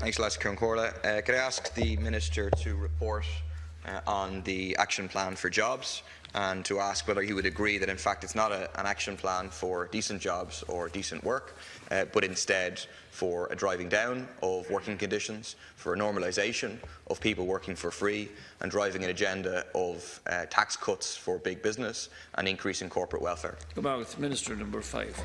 Thanks, Lás Corla. Could I ask the Minister to report on the action plan for jobs, and to ask whether he would agree that in fact it's not an action plan for decent jobs or decent work, but instead for a driving down of working conditions, for a normalisation of people working for free, and driving an agenda of tax cuts for big business and increasing corporate welfare. Minister number 5.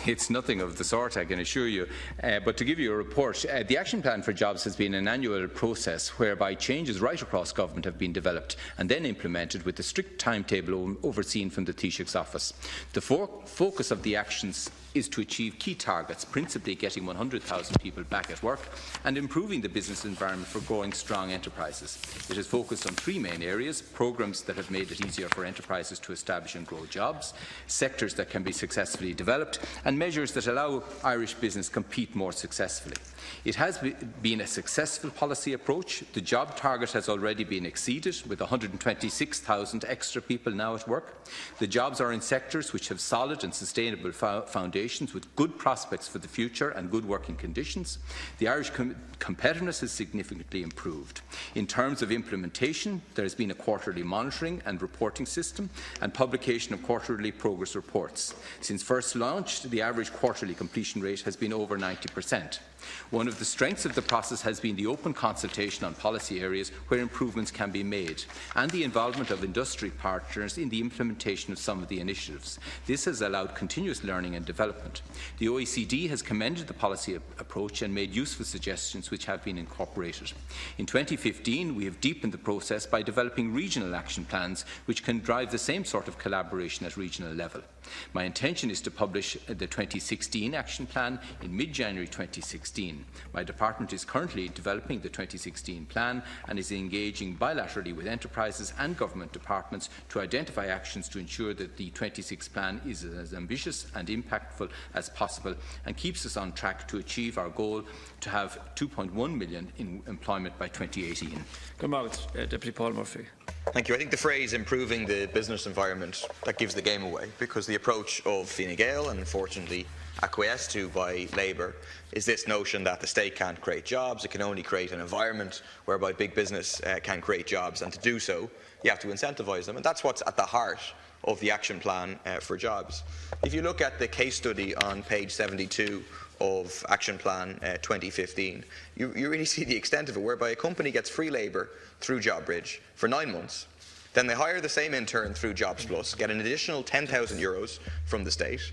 It's nothing of the sort, I can assure you. But to give you a report, the Action Plan for Jobs has been an annual process whereby changes right across government have been developed and then implemented with a strict timetable overseen from the Taoiseach's office. The focus of the actions is to achieve key targets, principally getting 100,000 people back at work and improving the business environment for growing strong enterprises. It is focused on 3 main areas: programmes that have made it easier for enterprises to establish and grow jobs, sectors that can be successfully developed, and measures that allow Irish business compete more successfully. It has been a successful policy approach. The job target has already been exceeded, with 126,000 extra people now at work. The jobs are in sectors which have solid and sustainable foundations with good prospects for the future and good working conditions. The Irish competitiveness has significantly improved. In terms of implementation, there has been a quarterly monitoring and reporting system and publication of quarterly progress reports. Since first launched, the average quarterly completion rate has been over 90%. One of the strengths of the process has been the open consultation on policy areas where improvements can be made, and the involvement of industry partners in the implementation of some of the initiatives. This has allowed continuous learning and development. The OECD has commended the policy approach and made useful suggestions which have been incorporated. In 2015, we have deepened the process by developing regional action plans which can drive the same sort of collaboration at regional level. My intention is to publish the 2016 Action Plan in mid-January 2016. My department is currently developing the 2016 plan and is engaging bilaterally with enterprises and government departments to identify actions to ensure that the 2016 plan is as ambitious and impactful as possible and keeps us on track to achieve our goal to have 2.1 million in employment by 2018. Deputy Paul Murphy. Thank you. I think the phrase improving the business environment, that gives the game away, because the approach of Fine Gael, and unfortunately acquiesced to by Labour, is this notion that the state can't create jobs, it can only create an environment whereby big business can create jobs, and to do so you have to incentivise them, and that's what's at the heart of the action plan for jobs. If you look at the case study on page 72 of Action Plan 2015, you really see the extent of it, whereby a company gets free labour through JobBridge for 9 months. Then they hire the same intern through Jobs Plus, get an additional €10,000 from the state.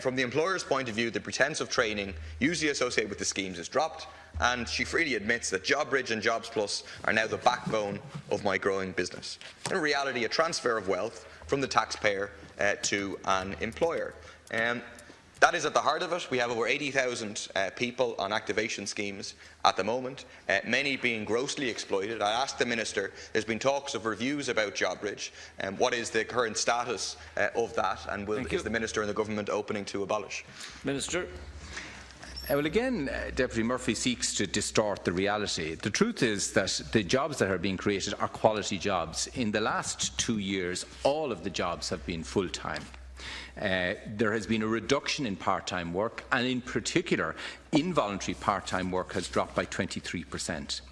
From the employer's point of view, the pretence of training usually associated with the schemes is dropped, and she freely admits that JobBridge and Jobs Plus are now the backbone of my growing business. In reality, a transfer of wealth from the taxpayer to an employer. That is at the heart of it. We have over 80,000 people on activation schemes at the moment, many being grossly exploited. I asked the Minister, there's been talks of reviews about JobBridge, and what is the current status of that, and is the Minister and the Government opening to abolish? Minister. Well, again, Deputy Murphy seeks to distort the reality. The truth is that the jobs that are being created are quality jobs. In the last 2 years, all of the jobs have been full-time. There has been a reduction in part-time work, and in particular, involuntary part-time work has dropped by 23%.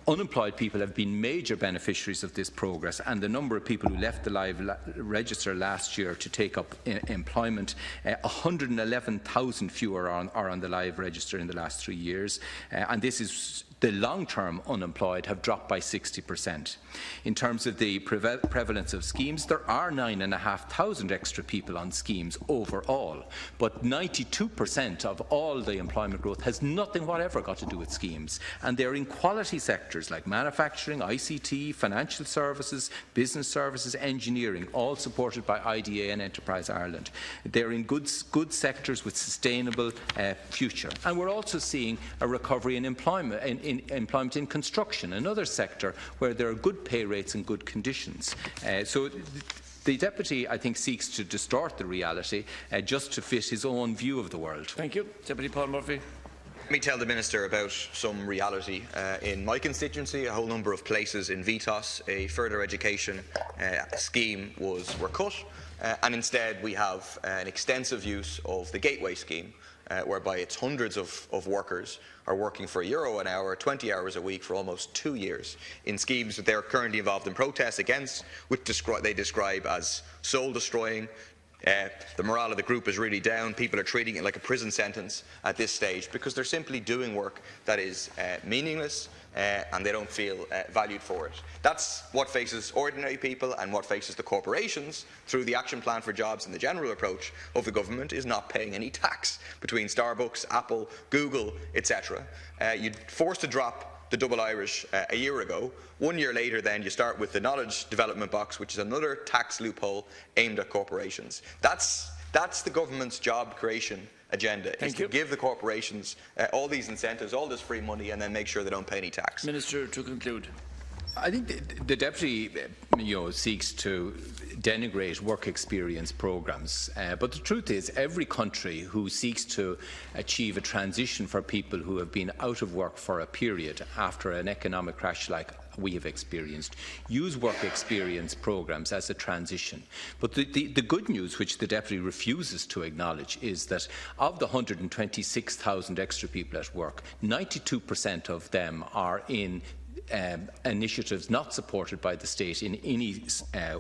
Unemployed people have been major beneficiaries of this progress, and the number of people who left the live register last year to take up employment, 111,000 fewer are on the live register in the last 3 years, and this is the long-term unemployed have dropped by 60%. In terms of the prevalence of schemes, there are 9,500 extra people on schemes overall, but 92% of all the employment growth has nothing whatever got to do with schemes, and they're in quality sectors like manufacturing, ICT, financial services, business services, engineering, all supported by IDA and Enterprise Ireland. They're in good sectors with sustainable future, and we're also seeing a recovery in employment in construction, another sector where there are good pay rates and good conditions. So the Deputy, I think, seeks to distort the reality just to fit his own view of the world. Thank you. Deputy Paul Murphy. Let me tell the Minister about some reality. In my constituency, a whole number of places in VTOS, a further education scheme were cut, and instead we have an extensive use of the Gateway scheme, whereby it's hundreds of workers are working for €1 an hour, 20 hours a week for almost 2 years in schemes that they're currently involved in protests against, which they describe as soul-destroying. The morale of the group is really down. People are treating it like a prison sentence at this stage because they're simply doing work that is meaningless and they don't feel valued for it. That's what faces ordinary people, and what faces the corporations through the Action Plan for Jobs and the general approach of the government is not paying any tax between Starbucks, Apple, Google, etc. You're forced to drop the double Irish a year ago. 1 year later then you start with the knowledge development box, which is another tax loophole aimed at corporations. That's the government's job creation agenda, is to give the corporations all these incentives, all this free money, and then make sure they don't pay any tax. Minister, to conclude. I think the Deputy seeks to denigrate work experience programmes, but the truth is every country who seeks to achieve a transition for people who have been out of work for a period after an economic crash like we have experienced use work experience programmes as a transition. But the good news, which the Deputy refuses to acknowledge, is that of the 126,000 extra people at work, 92% of them are in initiatives not supported by the state in any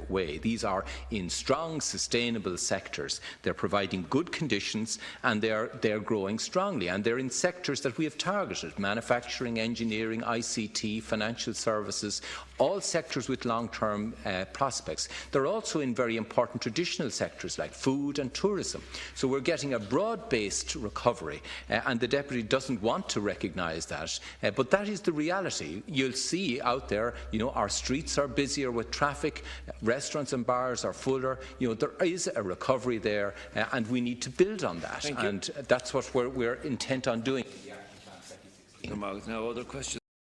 way. These are in strong, sustainable sectors. They're providing good conditions, and they're growing strongly. And they're in sectors that we have targeted: manufacturing, engineering, ICT, financial services, all sectors with long-term prospects. They're also in very important traditional sectors like food and tourism. So we're getting a broad-based recovery, and the Deputy doesn't want to recognise that, but that is the reality. You'll see out there, our streets are busier with traffic, restaurants and bars are fuller. There is a recovery there, and we need to build on that. And that's what we're intent on doing. Now, other questions.